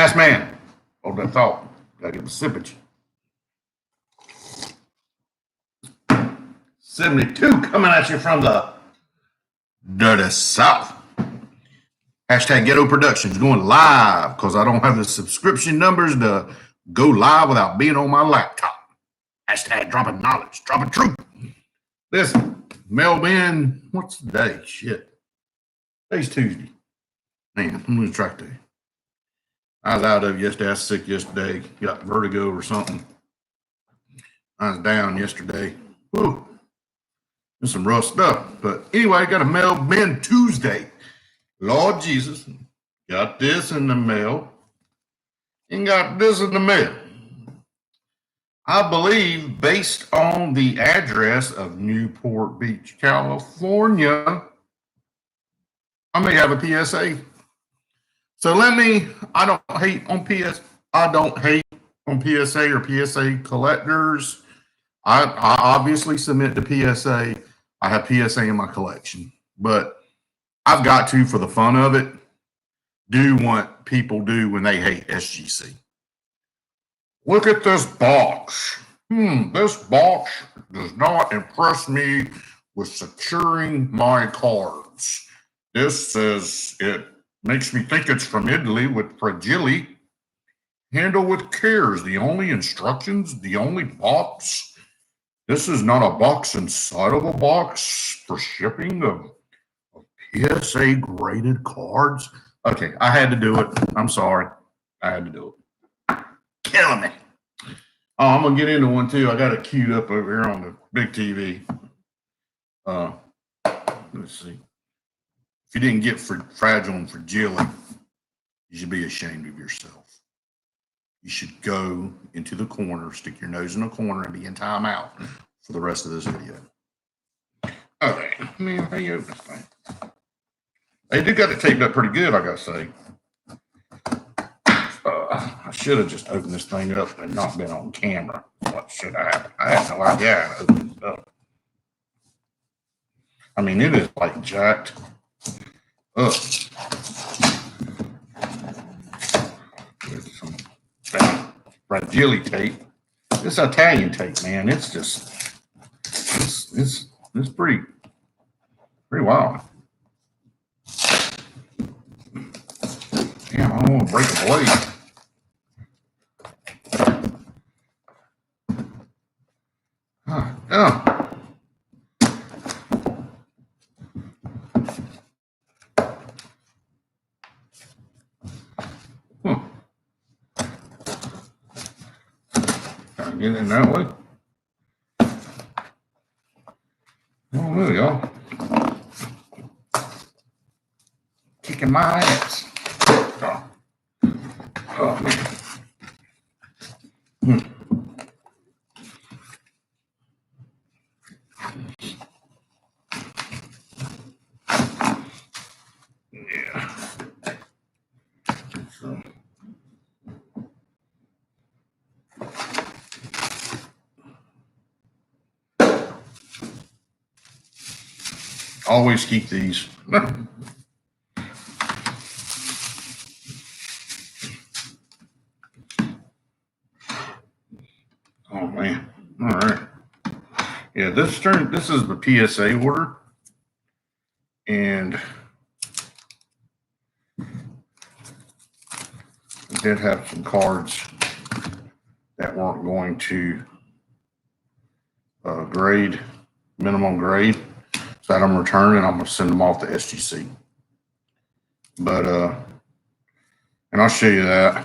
Yes, man. Hold that thought. Gotta get the sippage. 72 coming at you from the dirty South. Hashtag Ghetto Productions going live because I don't have the subscription numbers to go live without being on my laptop. Hashtag dropping knowledge, dropping truth. Listen, MailBin, what's the day? Shit. Today's Tuesday. Man, I'm losing track today. I was out of yesterday. I was sick yesterday. Got vertigo or something. I was down yesterday. Whew. There's some rough stuff. But anyway, got a MailBin Tuesday. Lord Jesus, got this in the mail and got this in the mail. I believe based on the address of Newport Beach, California, I may have a PSA. So I don't hate on PSA or PSA collectors. I obviously submit to PSA. I have PSA in my collection, but I've got to, for the fun of it, do what people do when they hate SGC. Look at this box. This box does not impress me with securing my cards. This says it makes me think it's from Italy with fragile. Handle with cares. The only instructions, the only box. This is not a box inside of a box for shipping of PSA graded cards. Okay, I had to do it. I'm sorry. I had to do it. Killing me. Oh, I'm going to get into one too. I got it queued up over here on the big TV. Let's see. If you didn't get fragile and fragile, you should be ashamed of yourself. You should go into the corner, stick your nose in the corner, and be in timeout for the rest of this video. Okay, man, how you open this thing? They do got it taped up pretty good, I gotta say. I should have just opened this thing up and not been on camera. What should I have? I had no idea how to open this up. I mean, it is like jacked up. With some fragile tape. This Italian tape, man, it's just it's pretty wild. Damn, I don't want to break a blade. Oh. Can I get in that way? Oh, there we go. Kicking my ass. Oh, man. Yeah. So. Always keep these. Oh man. All right. Yeah, this is the PSA order. And I did have some cards that weren't going to minimum grade. So that I'm returning, I'm going to send them off to SGC. But, and I'll show you that.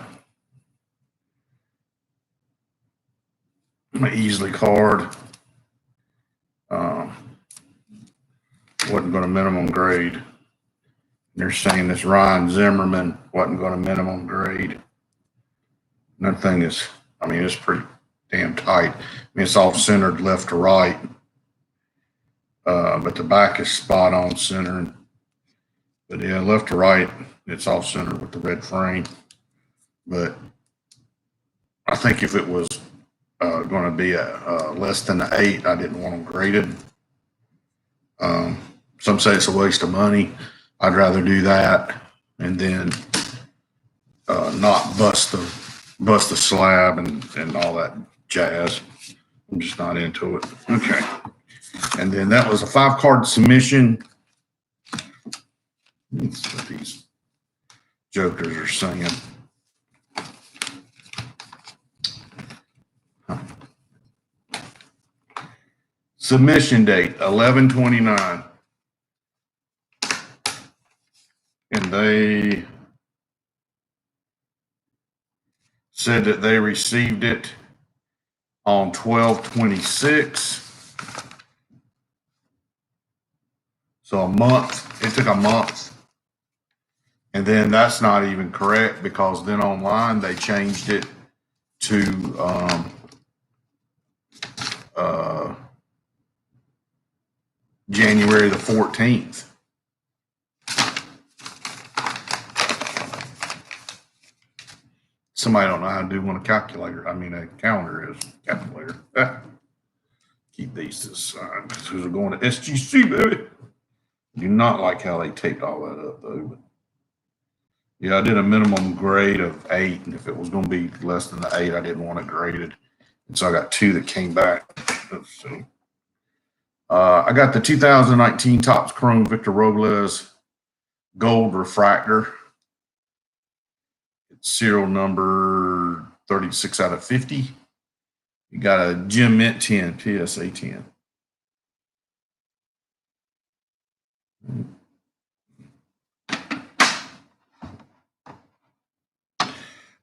My Easley card wasn't going to minimum grade. They're saying this Ryan Zimmerman wasn't going to minimum grade. And that thing is, I mean, it's pretty damn tight. I mean, it's off centered left to right. But the back is spot on centered. But yeah, left to right, it's off center with the red frame. But I think if it was going to be less than an 8, I didn't want them graded. Some say it's a waste of money. I'd rather do that and then not bust the slab and all that jazz. I'm just not into it. Okay. And then that was a 5-card submission. Let's see what these jokers are saying. Submission date 11/29, and they said that they received it on 12/26. So a month. It took a month. And then that's not even correct, because then online they changed it to January the 14th. Somebody don't know how to do one a calculator. I mean, a calendar is calculator. Keep these to the side because we're going to SGC, baby. Do not like how they taped all that up, though. But yeah, I did a minimum grade of 8, and if it was going to be less than the 8, I didn't want it graded. And so I got 2 that came back. Let's see. I got the 2019 Topps Chrome Victor Robles Gold Refractor. It's serial number 36 out of 50. You got a Gem Mint 10, PSA 10.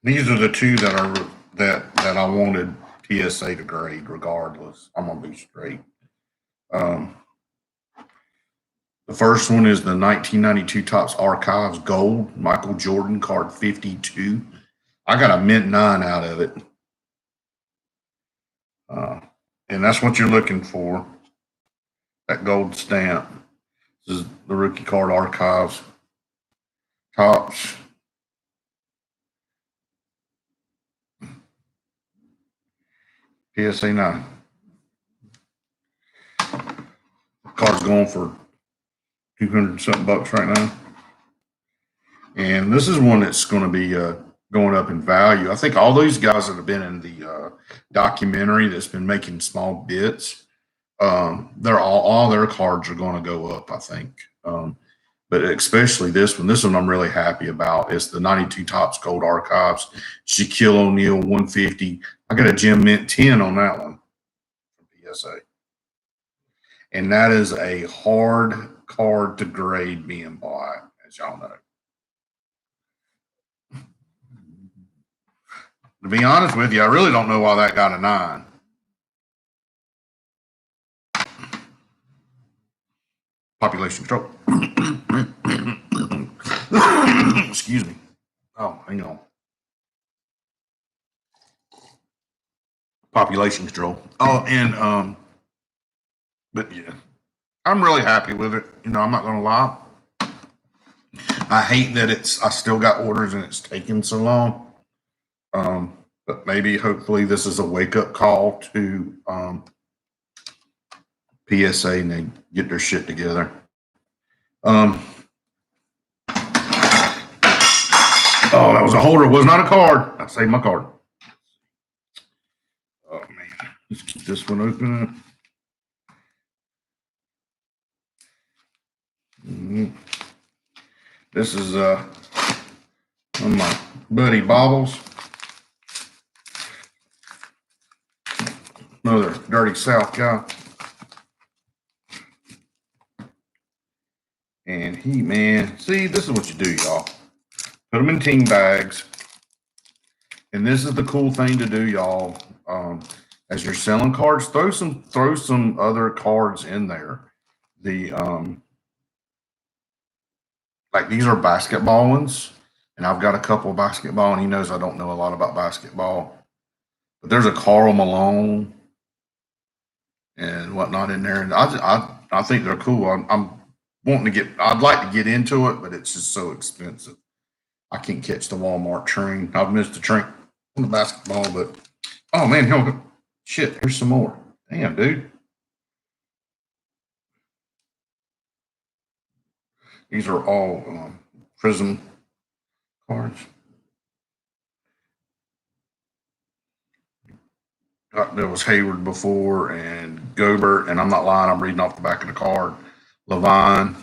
These are the 2 that are that I wanted PSA to grade regardless. I'm gonna be straight. The first one is the 1992 Topps Archives Gold Michael Jordan card 52. I got a mint 9 out of it. And that's what you're looking for, that gold stamp. This is the Rookie Card Archives Topps. PSA 9. Card's going for 200 something bucks right now. And this is one that's going to be going up in value. I think all these guys that have been in the documentary that's been making small bits, they're all their cards are going to go up, I think. But especially this one I'm really happy about. It's the 92 Topps Gold Archives, Shaquille O'Neal 150. I got a Gem Mint 10 on that one from PSA. And that is a hard card to grade being bought, as y'all know. To be honest with you, I really don't know why that got a 9. Population control. Excuse me. Oh, hang on. Population control. Oh, and but yeah, I'm really happy with it. You know, I'm not gonna lie. I hate that I still got orders and it's taking so long. But maybe, hopefully, this is a wake-up call to PSA and they get their shit together. Oh, that was a holder. It was not a card. I saved my card. Oh, man. Let's keep this one open up. This is one of my buddy Bobbles. Another Dirty South guy. And man, see, this is what you do, y'all. Put them in team bags. And this is the cool thing to do, y'all. As you're selling cards, throw some other cards in there. Like these are basketball ones, and I've got a couple of basketball, and he knows I don't know a lot about basketball. But there's a Karl Malone and whatnot in there, and I think they're cool. I'm wanting to I'd like to get into it, but it's just so expensive. I can't catch the Walmart train. I've missed the train on the basketball, but oh man, shit, here's some more. Damn, dude. These are all Prism cards. There was Hayward before and Gobert, and I'm not lying. I'm reading off the back of the card. Levine,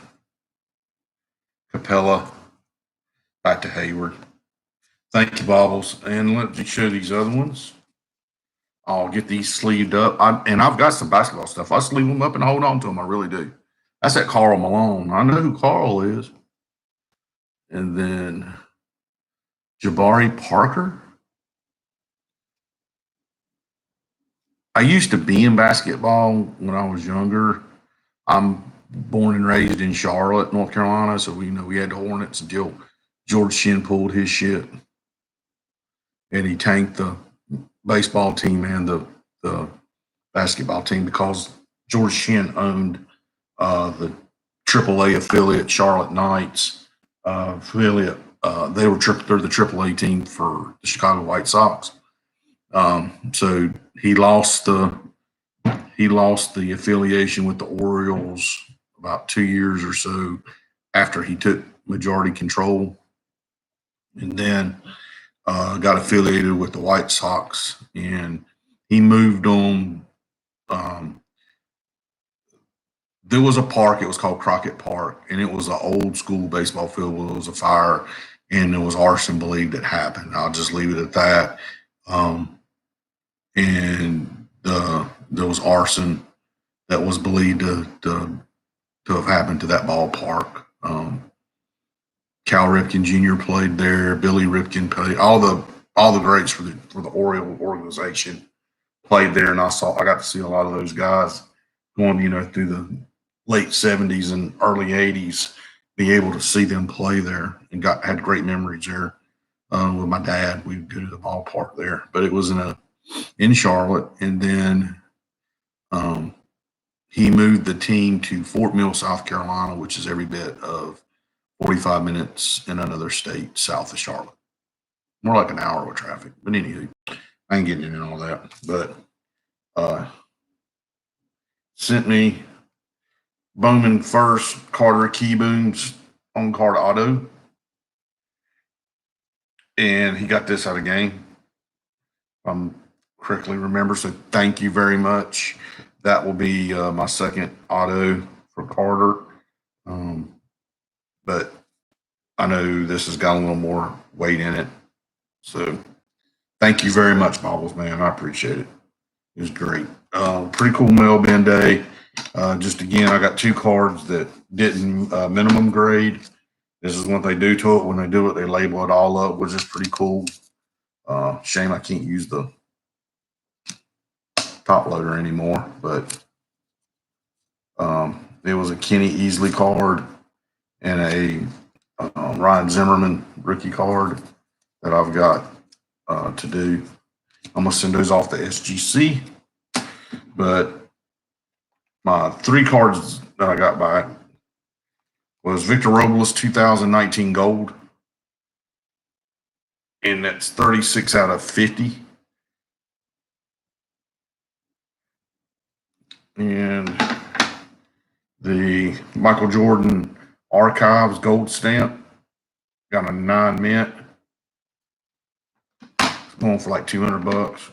Capella, back to Hayward. Thank you, Bobbles. And let me show these other ones. I'll get these sleeved up. I've got some basketball stuff. I sleeve them up and hold on to them. I really do. That's that Karl Malone. I know who Karl is. And then Jabari Parker. I used to be in basketball when I was younger. I'm born and raised in Charlotte, North Carolina, so we had the Hornets until George Shinn pulled his shit, and he tanked the baseball team and the basketball team because George Shinn owned the AAA affiliate Charlotte Knights affiliate. They're the AAA team for the Chicago White Sox. So he lost the affiliation with the Orioles about 2 years or so after he took majority control, and then got affiliated with the White Sox, and he moved on. There was a park, it was called Crockett Park, and it was an old school baseball field where there was a fire and there was arson believed it happened. I'll just leave it at that. And there was arson that was believed to have happened to that ballpark. Cal Ripken Jr. played there. Billy Ripken played. All the greats for the Oriole organization played there, and I got to see a lot of those guys going, through the late 70s and early 80s, be able to see them play there, and had great memories there. With my dad, we would go to the ballpark there, but it was in Charlotte, and then he moved the team to Fort Mill, South Carolina, which is every bit of 45 minutes in another state south of Charlotte. More like an hour with traffic. But anywho, I ain't getting into all that. But sent me Bowman first, Carter Keyboom's on card auto. And he got this out of game. I'm correctly remember. So thank you very much. That will be my second auto for Carter. But I know this has got a little more weight in it. So thank you very much, Bobbles, man. I appreciate it. It was great. Pretty cool MailBin day. Just again, I got two cards that didn't minimum grade. This is what they do to it. When they do it, they label it all up, which is pretty cool. Shame I can't use the top loader anymore, but it was a Kenny Easley card and a Ryan Zimmerman rookie card that I've got to do. I'm gonna send those off to SGC, but my three cards that I got back was Victor Robles 2019 gold, and that's 36 out of 50. And the Michael Jordan Archives gold stamp, got a 9 mint. It's going for like $200.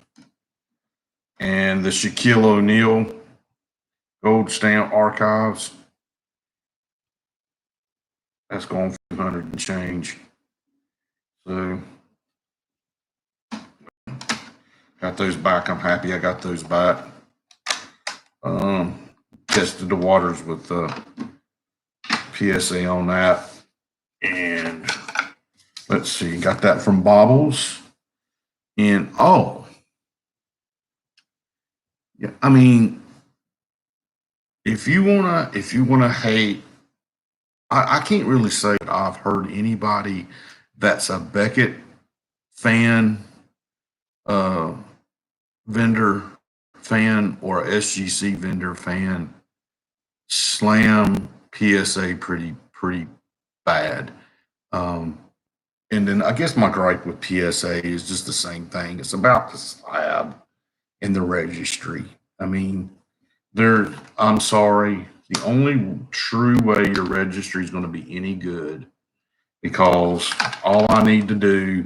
And the Shaquille O'Neal gold stamp Archives, that's going for 200 and change. So got those back. I'm happy I got those back. Tested the waters with PSA on that. And let's see, got that from Bobbles. And yeah, I mean, if you wanna hate, I can't really say that I've heard anybody that's a Beckett fan, vendor fan, or a SGC vendor fan slam PSA pretty bad. And then I guess my gripe with PSA is just the same thing. It's about the slab in the registry. I mean, I'm sorry, the only true way your registry is going to be any good, because all I need to do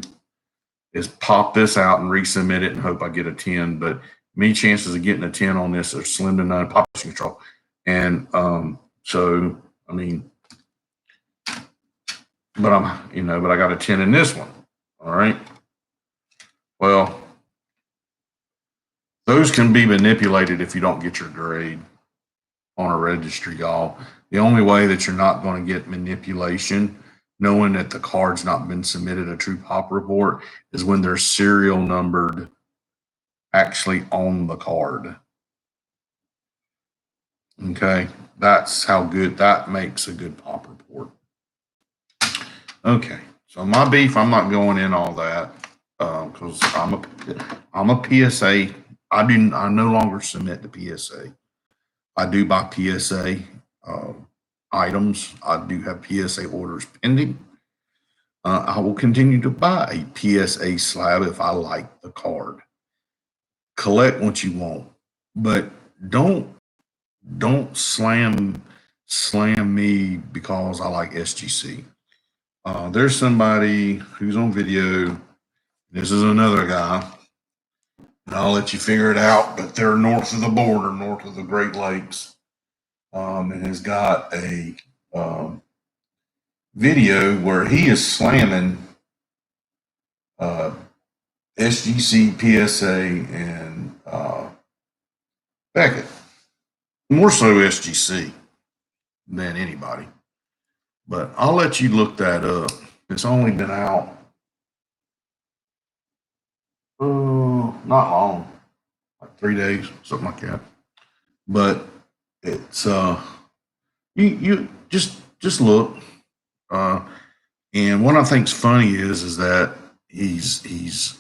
is pop this out and resubmit it and hope I get a 10. But Me chances of getting a 10 on this are slim to none. Population control. And so, I mean, but I got a 10 in this one. All right. Well, those can be manipulated if you don't get your grade on a registry, y'all. The only way that you're not going to get manipulation, knowing that the card's not been submitted a true pop report, is when they're serial numbered actually on the card. Okay, that's how good that makes a good pop report. Okay, so my beef, I'm not going in all that because I'm a PSA. I no longer submit the PSA. I do buy PSA items. I do have PSA orders pending. I will continue to buy a PSA slab if I like the card. Collect what you want, but don't slam me because I like SGC. There's somebody who's on video. This is another guy. And I'll let you figure it out, but they're north of the border, north of the Great Lakes, and has got a video where he is slamming SGC, PSA, and Beckett. More so SGC than anybody. But I'll let you look that up. It's only been out not long, like 3 days, something like that. But it's you just look. And what I think's funny is that he's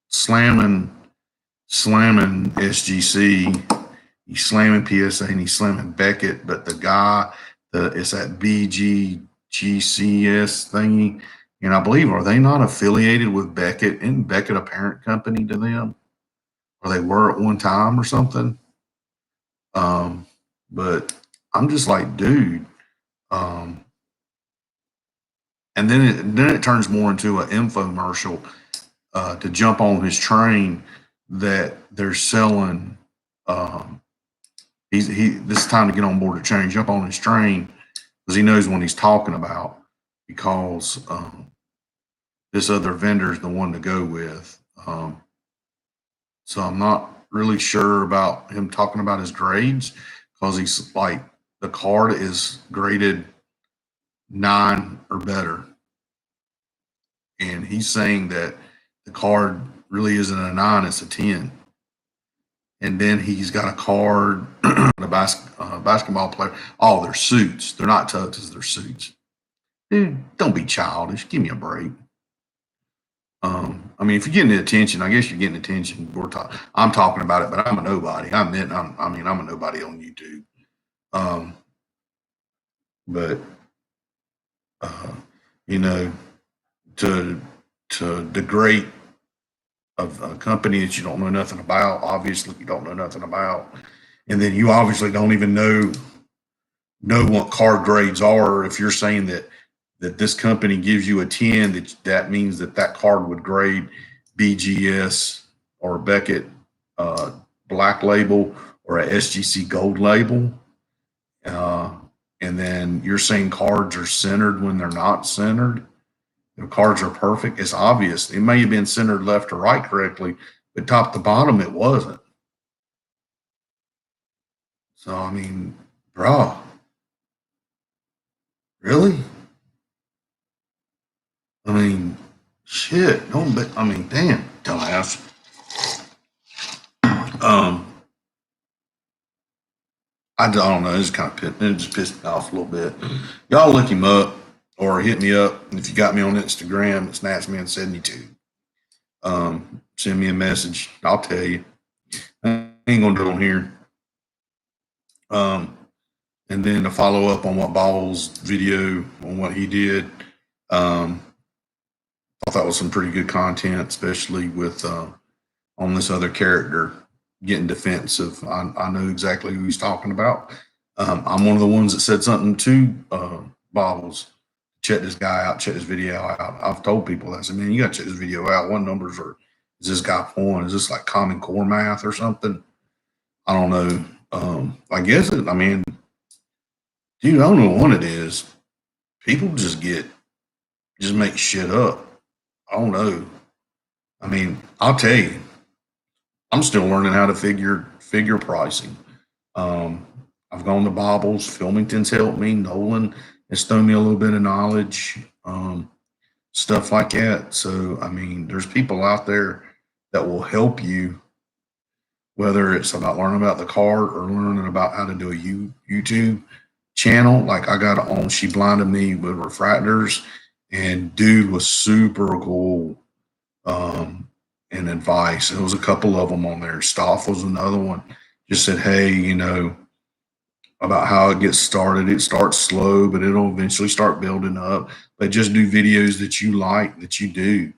slamming SGC, he's slamming PSA, and he's slamming Beckett, but the guy, it's that BGGCS thingy, and I believe, are they not affiliated with Beckett? Isn't Beckett a parent company to them? Or they were at one time or something? But I'm just like, dude. And then it turns more into an infomercial to jump on his train that they're selling. This is time to get on board the train. Jump on his train because he knows what he's talking about. Because this other vendor is the one to go with. So I'm not really sure about him talking about his grades because he's like, the card is graded 9 or better. And he's saying that the card really isn't a 9, it's a 10. And then he's got a card, a basketball player. Oh, they're suits. They're not tuxes, they're suits. Dude, don't be childish. Give me a break. I mean, if you're getting the attention, I guess you're getting attention. I'm talking about it, but I'm a nobody. I'm a nobody on YouTube. But to degrade of a company that you don't know nothing about, obviously you don't know nothing about, and then you obviously don't even know what card grades are. If you're saying that this company gives you a 10, that means that card would grade BGS or Beckett black label or a SGC gold label. And then you're saying cards are centered when they're not centered. The cards are perfect. It's obvious. It may have been centered left or right correctly, but top to bottom, it wasn't. So, I mean, bro, really? I mean, shit. I mean, damn, dumbass. I don't know. It just pissed me off a little bit. Y'all look him up or hit me up. And if you got me on Instagram, it's Natsman72. Send me a message. I'll tell you. I ain't gonna do it on here. And then to follow up on what Ball's video on what he did, I thought that was some pretty good content, especially with on this other character getting defensive. I know exactly who he's talking about. I'm one of the ones that said something to Bobbles. Check this guy out. Check this video out. I've told people that. I said, man, you got to check this video out. What numbers is this guy pulling? Is this like Common Core math or something? I don't know. I guess I mean, dude, I don't know what it is. People just make shit up. I don't know. I mean, I'll tell you, I'm still learning how to figure pricing. I've gone to Bobbles. Philmington's helped me. Nolan has thrown me a little bit of knowledge, stuff like that. So, I mean, there's people out there that will help you, whether it's about learning about the card or learning about how to do a YouTube channel. Like I got on, she blinded me with Refractors, and dude was super cool. And advice. There was a couple of them on there. Stoff was another one. Just said, hey, you know, about how it gets started. It starts slow, but it'll eventually start building up. But just do videos that you like, that you do.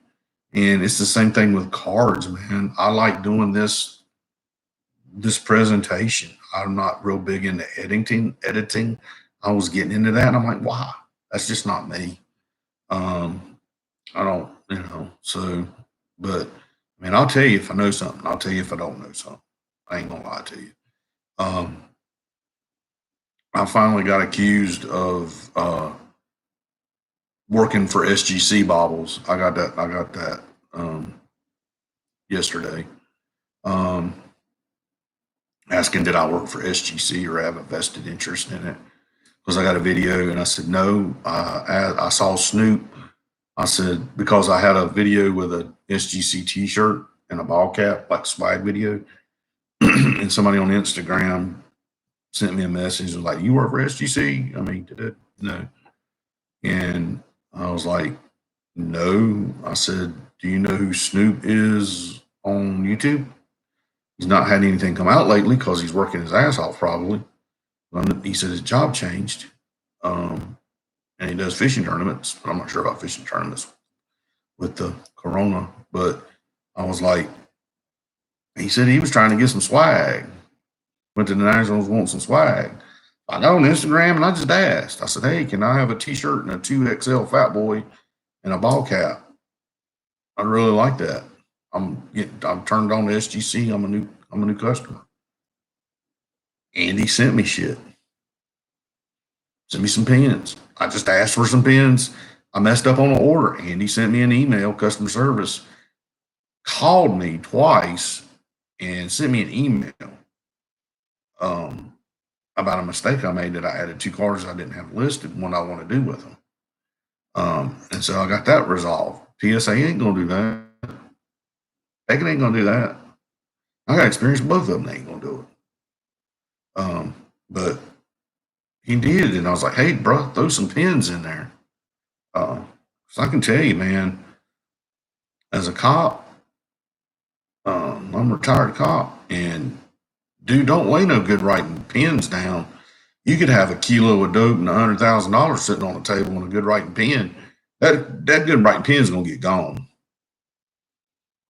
And it's the same thing with cards, man. I like doing this presentation. I'm not real big into editing. I was getting into that, and I'm like, wow, that's just not me. I don't, you know, so, but I mean, I'll tell you if I know something. I'll tell you if I don't know something. I ain't gonna lie to you. I finally got accused of working for SGC Bobbles. I got that yesterday. Asking did I work for SGC or have a vested interest in it? Because I got a video, and I said no. I saw Snoop. I said, because I had a video with a SGC t-shirt and a ball cap, like swag video, and somebody on Instagram sent me a message, was like, you work for SGC? I mean, did it? No. And I was like, no. I said, do you know who Snoop is on YouTube? He's not had anything come out lately because he's working his ass off probably. He said his job changed. And he does fishing tournaments, but I'm not sure about fishing tournaments with the corona. But I was like, he said he was trying to get some swag. Went to the Nationals, want some swag. I got on Instagram and I just asked. I said, hey, can I have a t-shirt and a 2XL Fat Boy and a ball cap? I really like that. I'm turned on to SGC. I'm a new customer. And he sent me shit. Sent me some pins. I just asked for some pins. I messed up on an order. Andy sent me an email, customer service, called me twice and sent me an email about a mistake I made, that I added 2 cards I didn't have listed, what I want to do with them. And so I got that resolved. PSA ain't going to do that. Beckett ain't going to do that. I got experience with both of them. They ain't going to do it. But he did, and I was like, hey, bro, throw some pins in there. So I can tell you, man, as a cop, I'm a retired cop, and dude, don't lay no good writing pins down. You could have a kilo of dope and $100,000 sitting on the table and a good writing pen. That good writing pen is gonna get gone.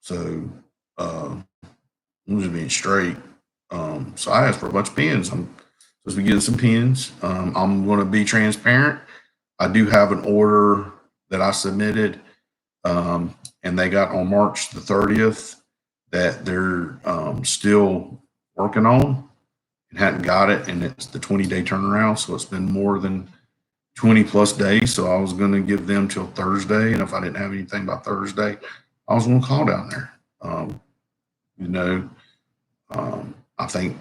So I'm just being straight. So I asked for a bunch of pins. I'm supposed to be getting some pins. I'm going to be transparent. I do have an order that I submitted, and they got on March the 30th that they're still working on and hadn't got it, and it's the 20-day turnaround. So it's been more than 20 plus days. So I was going to give them till Thursday, and if I didn't have anything by Thursday, I was going to call down there. I think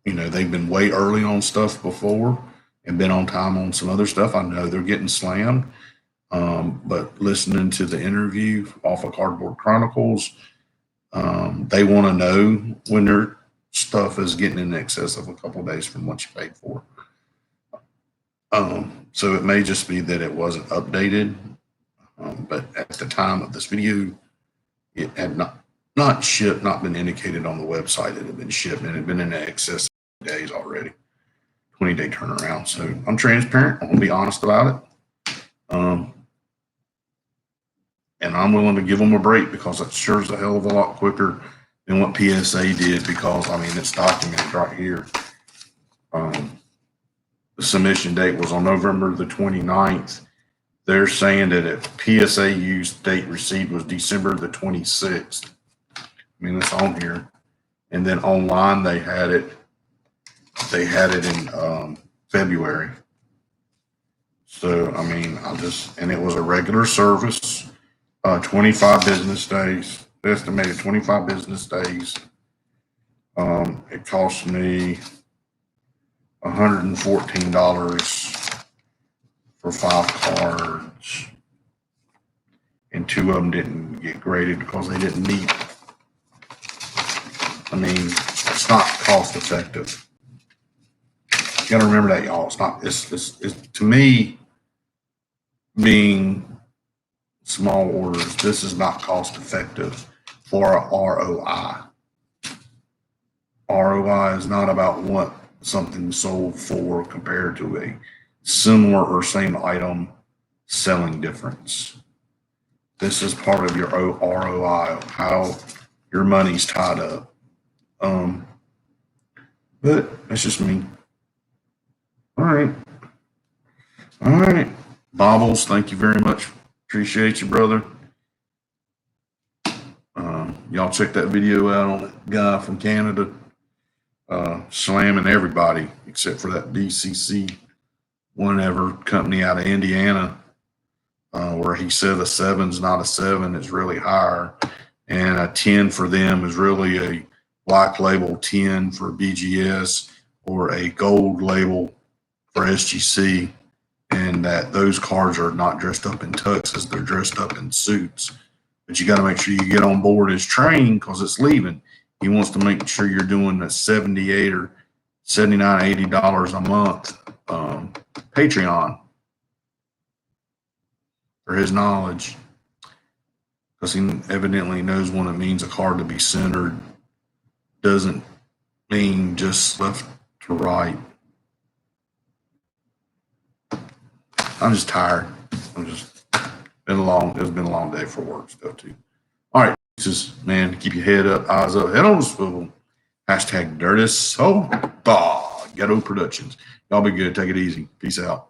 they've been way early on stuff before and been on time on some other stuff. I know they're getting slammed. But listening to the interview off of Cardboard Chronicles, they want to know when their stuff is getting in excess of a couple of days from what you paid for. So it may just be that it wasn't updated. But at the time of this video, it had not shipped, not been indicated on the website. It had been shipped, and it had been in excess of days already. 20-day turnaround. So I'm transparent. I'm going to be honest about it. And I'm willing to give them a break, because it sure is a hell of a lot quicker than what PSA did, because, I mean, it's documented right here. The submission date was on November the 29th. They're saying that if PSA use date received was December the 26th. I mean, it's on here. And then online they had it in February. So I mean, and it was a regular service, 25 business days, estimated 25 business days. It cost me $114 for 5 cards, and 2 of them didn't get graded because they didn't meet. I mean, it's not cost effective. You got to remember that, y'all. It's not. It's to me, being small orders, this is not cost effective for a ROI. ROI is not about what something sold for compared to a similar or same item selling difference. This is part of your ROI, how your money's tied up. But that's just me. All right. Bobbles, thank you very much. Appreciate you, brother. Y'all check that video out on that guy from Canada. Slamming everybody except for that DCC whatever company out of Indiana, where he said a 7's not a 7, it's really higher, and a 10 for them is really a black label 10 for BGS or a gold label for SGC, and that those cards are not dressed up in tuxes, they're dressed up in suits. But you got to make sure you get on board his train because it's leaving. He wants to make sure you're doing the $78 or $79, $80 a month Patreon for his knowledge, because he evidently knows what it means a card to be centered doesn't mean just left to right. I'm just tired. It's been a long day for work stuff too. All right, just man, keep your head up, eyes up, head on the swivel. #DirtySoda Ghetto Productions. Y'all be good. Take it easy. Peace out.